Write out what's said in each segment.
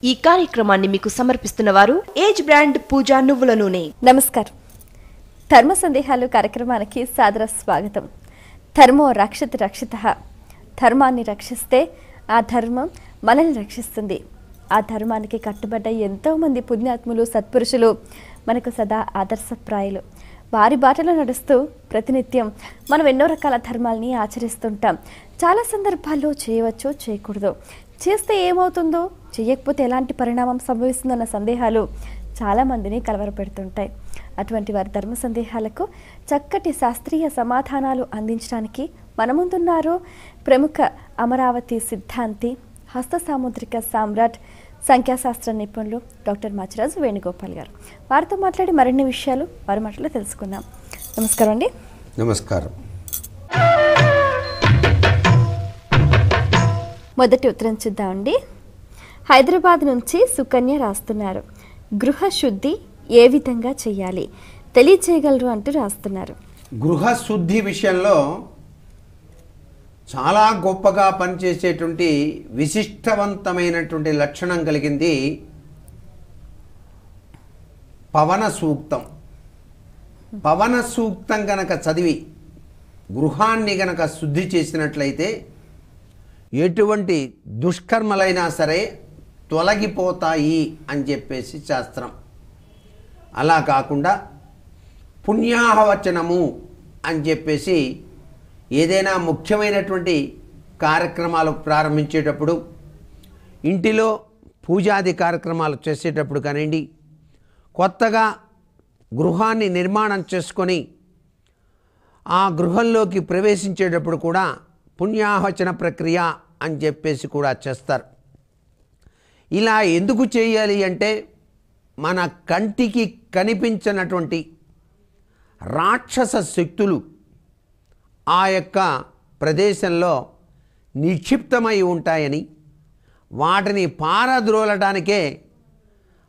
ఈ కార్యక్రమాన్ని మీకు సమర్పిస్తున్న వారు ఏజ్ బ్రాండ్ పూజా నువ్వుల నూనె. నమస్కారం. ధర్మ సందేహాలు కార్యక్రమానికి సాదర స్వాగతం. ధర్మో రక్షతి రక్షితః. ధర్మాన్ని రక్షిస్తే ఆ ధర్మం మనల్ని రక్షిస్తుంది. ఆ ధర్మానికి కట్టుబడ్డ ఎంతోమంది పుణ్యాత్ములు, సత్పురుషులు మనకు సదా ఆదర్శప్రాయులు. వారి బాటలో నడుస్తూ ప్రతినిత్యం మనం ఎన్నో రకాల ధర్మాలని ఆచరిస్తుంటాం. చాలా సందర్భాల్లో చేయవచ్చు, చేయకూడదు, చేస్తే ఏమవుతుందో, చేయకపోతే ఎలాంటి పరిణామం సంభవిస్తుందన్న సందేహాలు చాలామందిని కలవరపెడుతుంటాయి. అటువంటి వారి ధర్మ సందేహాలకు చక్కటి శాస్త్రీయ సమాధానాలు అందించడానికి మన ముందున్నారు ప్రముఖ అమరావతి సిద్ధాంతి, హస్త సాముద్రిక సామ్రాట్, సంఖ్యాశాస్త్ర నిపుణులు డాక్టర్ మాచిరాజు వేణుగోపాల్ గారు. వారితో మాట్లాడి మరిన్ని విషయాలు వారి మాటలో తెలుసుకుందాం. నమస్కారం అండి. నమస్కారం. మొదటి ఉత్తరం చూద్దామండి. హైదరాబాద్ నుంచి సుకన్య రాస్తున్నారు. గృహశుద్ధి ఏ విధంగా చేయాలి తెలియచేయగలరు అంటూ రాస్తున్నారు. గృహశుద్ధి విషయంలో చాలా గొప్పగా పనిచేసేటువంటి విశిష్టవంతమైనటువంటి లక్షణం కలిగింది పవన సూక్తం. పవన సూక్తం గనక చదివి గృహాన్ని గనక శుద్ధి చేసినట్లయితే ఎటువంటి దుష్కర్మలైనా సరే తొలగిపోతాయి అని చెప్పేసి శాస్త్రం. అలా కాకుండా పుణ్యాహవచనము అని చెప్పేసి ఏదైనా ముఖ్యమైనటువంటి కార్యక్రమాలు ప్రారంభించేటప్పుడు, ఇంటిలో పూజాది కార్యక్రమాలు చేసేటప్పుడు కానివ్వండి, కొత్తగా గృహాన్ని నిర్మాణం చేసుకొని ఆ గృహంలోకి ప్రవేశించేటప్పుడు కూడా పుణ్యాహవచన ప్రక్రియ అని చెప్పేసి కూడా చేస్తారు. ఇలా ఎందుకు చేయాలి అంటే మన కంటికి కనిపించినటువంటి రాక్షస శక్తులు ఆ యొక్క ప్రదేశంలో నిక్షిప్తమై ఉంటాయని, వాటిని పారద్రోలడానికే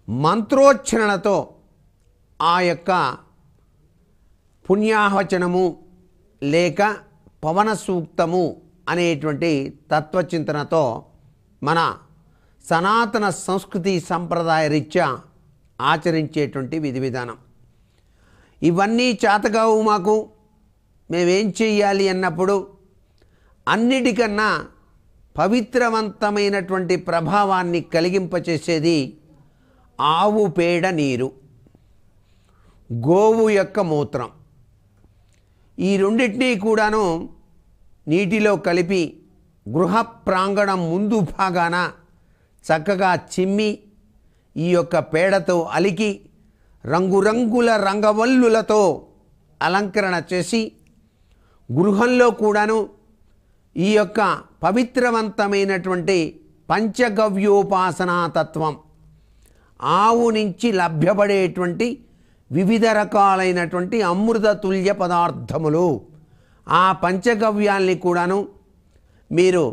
మంత్రోచ్చరణతో ఆ యొక్క పుణ్యాహవచనము లేక పవన సూక్తము అనేటువంటి తత్వచింతనతో మన సనాతన సంస్కృతి సంప్రదాయ రీత్యా ఆచరించేటువంటి విధి విధానం. ఇవన్నీ చేతగావు మాకు, మేమేం చెయ్యాలి అన్నప్పుడు అన్నిటికన్నా పవిత్రవంతమైనటువంటి ప్రభావాన్ని కలిగింపచేసేది ఆవు పేడ నీరు, గోవు యొక్క మూత్రం. ఈ రెండింటినీ కూడాను నీటిలో కలిపి గృహ ప్రాంగణం ముందు భాగాన చక్కగా చిమ్మి ఈ యొక్క పేడతో అలికి రంగురంగుల రంగవల్లులతో అలంకరణ చేసి గృహంలో కూడాను ఈ యొక్క పవిత్రవంతమైనటువంటి పంచగవ్యోపాసనా తత్వం, ఆవు నుంచి లభ్యపడేటువంటి వివిధ రకాలైనటువంటి అమృతతుల్య పదార్థములు, ఆ పంచగవ్యాల్ని కూడాను మీరు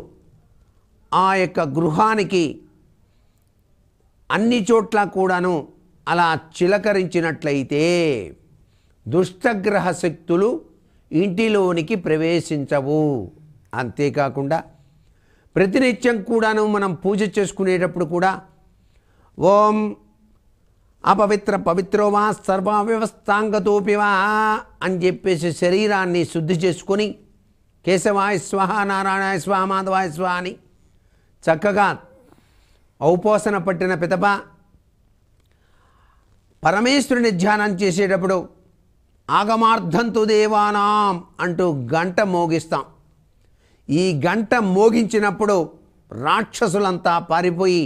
ఆ యొక్క గృహానికి అన్ని చోట్ల కూడాను అలా చిలకరించినట్లయితే దుష్టగ్రహ శక్తులు ఇంటిలోనికి ప్రవేశించవు. అంతేకాకుండా ప్రతినిత్యం కూడాను మనం పూజ చేసుకునేటప్పుడు కూడా ఓం అపవిత్ర పవిత్రో వా సర్వవ్యవస్థాంగతోపివా అని చెప్పేసి శరీరాన్ని శుద్ధి చేసుకొని కేశవాయ స్వహ, నారాయణాయ స్వహ, మాధవాయ స్వహ అని చక్కగా ఔపోసన పట్టిన పిదప పరమేశ్వరుని ధ్యానం చేసేటప్పుడు ఆగమార్థంతు దేవానాం అంటూ గంట మోగిస్తాం. ఈ గంట మోగించినప్పుడు రాక్షసులంతా పారిపోయి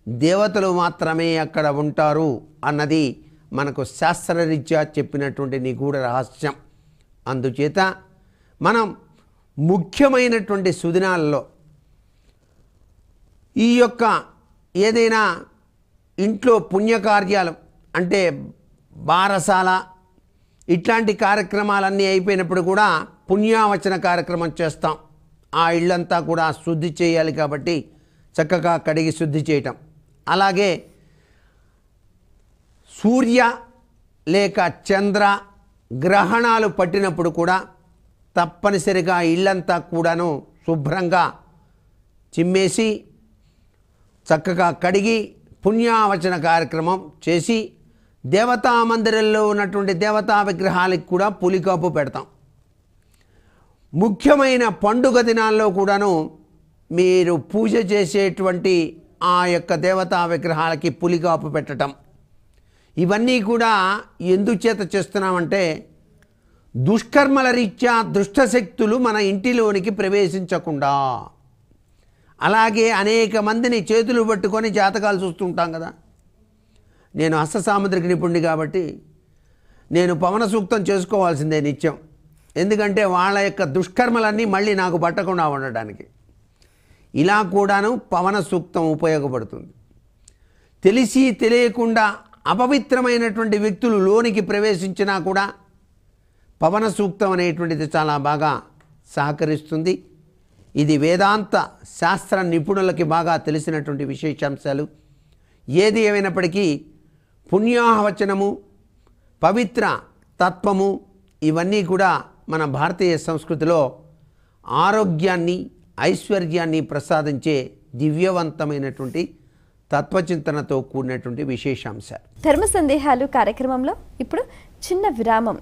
దేవతలు మాత్రమే అక్కడ ఉంటారు అన్నది మనకు శాస్త్రరీత్యా చెప్పినటువంటి నిగూఢ రహస్యం. అందుచేత మనం ముఖ్యమైనటువంటి సుదినాల్లో ఈ యొక్క ఏదైనా ఇంట్లో పుణ్యకార్యాలు అంటే బారసాల ఇట్లాంటి కార్యక్రమాలన్నీ అయిపోయినప్పుడు కూడా పుణ్యావచన కార్యక్రమం చేస్తాం. ఆ ఇళ్ళంతా కూడా శుద్ధి చేయాలి కాబట్టి చక్కగా కడిగి శుద్ధి చేయటం. అలాగే సూర్య లేక చంద్ర గ్రహణాలు పట్టినప్పుడు కూడా తప్పనిసరిగా ఇళ్ళంతా కూడాను శుభ్రంగా చిమ్మేసి చక్కగా కడిగి పుణ్యావచన కార్యక్రమం చేసి దేవతా మందిరంలో ఉన్నటువంటి దేవతా విగ్రహాలకు కూడా పులికాపు పెడతాం. ముఖ్యమైన పండుగ దినాల్లో కూడాను మీరు పూజ చేసేటువంటి ఆ యొక్క దేవతా విగ్రహాలకి పులికాపు పెట్టడం, ఇవన్నీ కూడా ఎందుచేత చేస్తున్నామంటే దుష్కర్మల రీత్యా దుష్టశక్తులు మన ఇంటిలోనికి ప్రవేశించకుండా. అలాగే అనేక మందిని చేతులు పట్టుకొని జాతకాలు చూస్తుంటాం కదా. నేను హస్త సాముద్రిక నిపుణుడి కాబట్టి నేను పవన సూక్తం చేసుకోవాల్సిందే నిత్యం. ఎందుకంటే వాళ్ళ యొక్క దుష్కర్మలన్నీ మళ్ళీ నాకు పట్టకుండా ఉండడానికి. ఇలా కూడాను పవన సూక్తం ఉపయోగపడుతుంది. తెలిసి తెలియకుండా అపవిత్రమైనటువంటి వ్యక్తులు లోనికి ప్రవేశించినా కూడా పవన సూక్తం అనేటువంటిది చాలా బాగా సహకరిస్తుంది. ఇది వేదాంత శాస్త్ర నిపుణులకి బాగా తెలిసినటువంటి విశేషాంశాలు. ఏది ఏమైనప్పటికీ పుణ్యాహవచనము, పవిత్ర తత్వము ఇవన్నీ కూడా మన భారతీయ సంస్కృతిలో ఆరోగ్యాన్ని, ఐశ్వర్యాన్ని ప్రసాదించే దివ్యవంతమైనటువంటి తత్వచింతనతో కూడినటువంటి విశేషాంశాలు. ధర్మ సందేహాలు కార్యక్రమంలో ఇప్పుడు చిన్న విరామం.